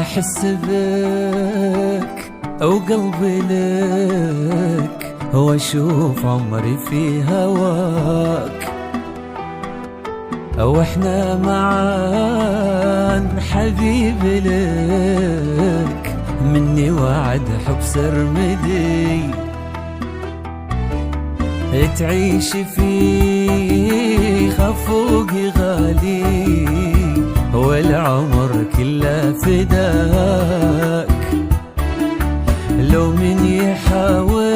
أحس بك وقلبي لك، واشوف عمري في هواك، واحنا معان حبيبي لك، مني وعد حب سرمدي تعيش في خفوقي غالي، والعمر كله فداك. لو من يحاول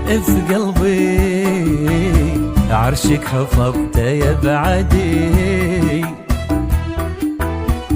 في قلبي عرشك حفظته يا بعدي،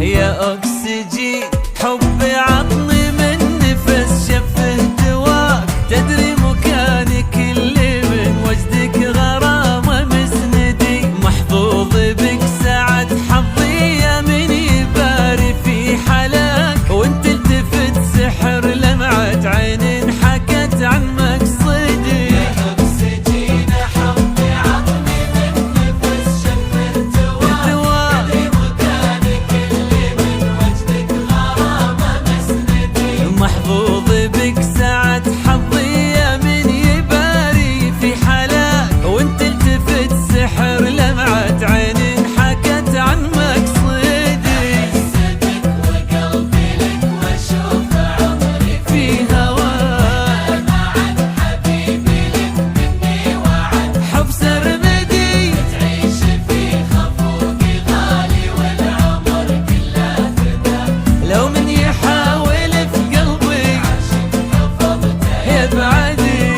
يا أكسجين حبي عطني من نفس شفه دواك، تدري مكانك اللي من وجدك غرامة مسندي، محظوظ بك سعد حظي يا من يباري في حلاك، وانت التفت سحر لمعت عين حكت عن مقصدي، يا أكسجين حبي عطني من نفس شفه دواك، تدري مكانك اللي من وجدك غرامة مسندي، محظوظ بك سعد حظي يا من يباري في حلاك، وانت التفت سحر لمعت عين حكت عن مقصدي، أحسدك وقلبي لك واشوف عمري في هواك، معك حبيبي لك مني وعد حب سرمدي، تعيش في خفوقي غالي والعمر كله فداك. لو من يحاول في قلبي عاشق حفظته يا بعدي،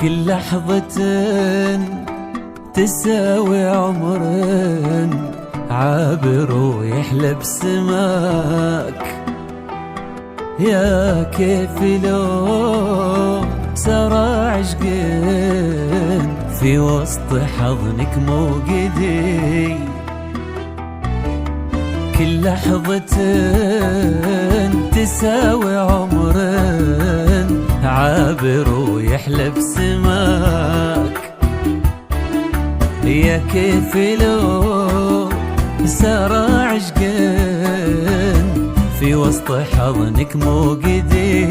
كل لحظة تساوي عمر عابر ويحلى بسماك، يا كيف لو سرى عشقين في وسط حضنك موجدي، كل لحظة تساوي عمر عابر ويحلى بسماك، يا كيف لو سرى عشقين في وسط حضنك موجدي،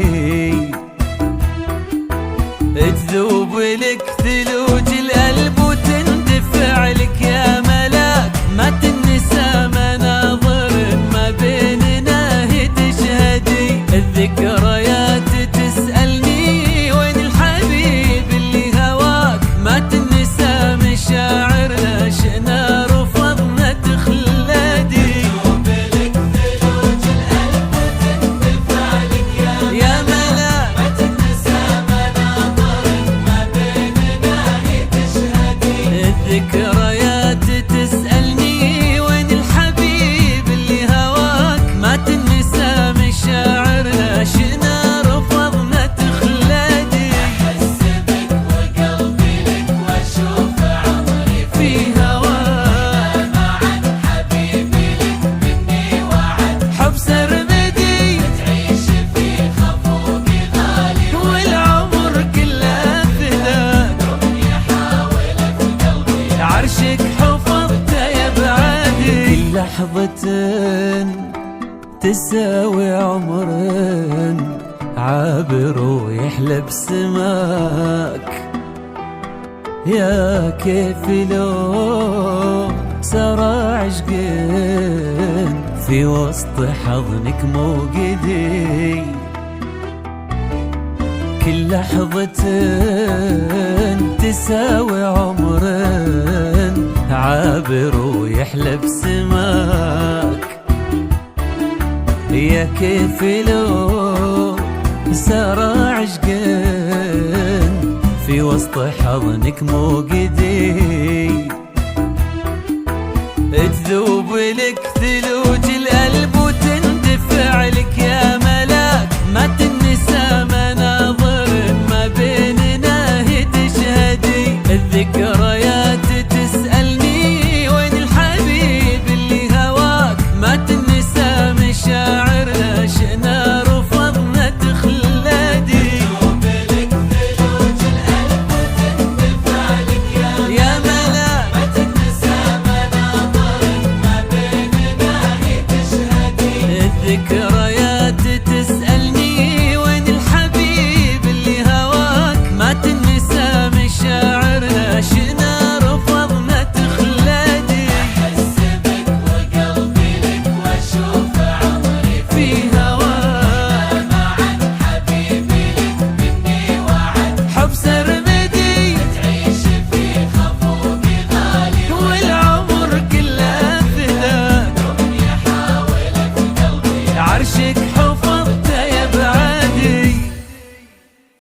تذوب لك ثلوج القلب وتندفع لك يا ملاك، ما تنسى مناظر ما بيننا هي تشهدي، الذكريات تسألني وين الحبيب اللي هواك، ما تنسى مشاعرنا شئنا رفضنا تخلدي، تذوب لك ثلوج القلب وتندفع لك يا ملاك، ما تنسى مناظر ما بيننا هي تشهدي، الذكريات تسألني وين الحبيب اللي هواك، ما تنسى مشاعرنا شئنا رفضنا تخلدي، أحس بك وقلبي لك واشوف عمري في هواك، معك حبيبي لك مني وعد حب سرمدي، تعيش في خفوقي غالي والعمر كله فداك، لو يحاول في قلبي عرشك حفظته يا بعدي، كل لحظة تساوي عمر عابر ويحلى بسماك، يا كيف لو سرى عشقين في وسط حضنك موجدي، كل لحظة تساوي عمر عابر ويحلى بسماك، يا كيف لو سرى عشقين في وسط حضنك موجدي، تذوب لك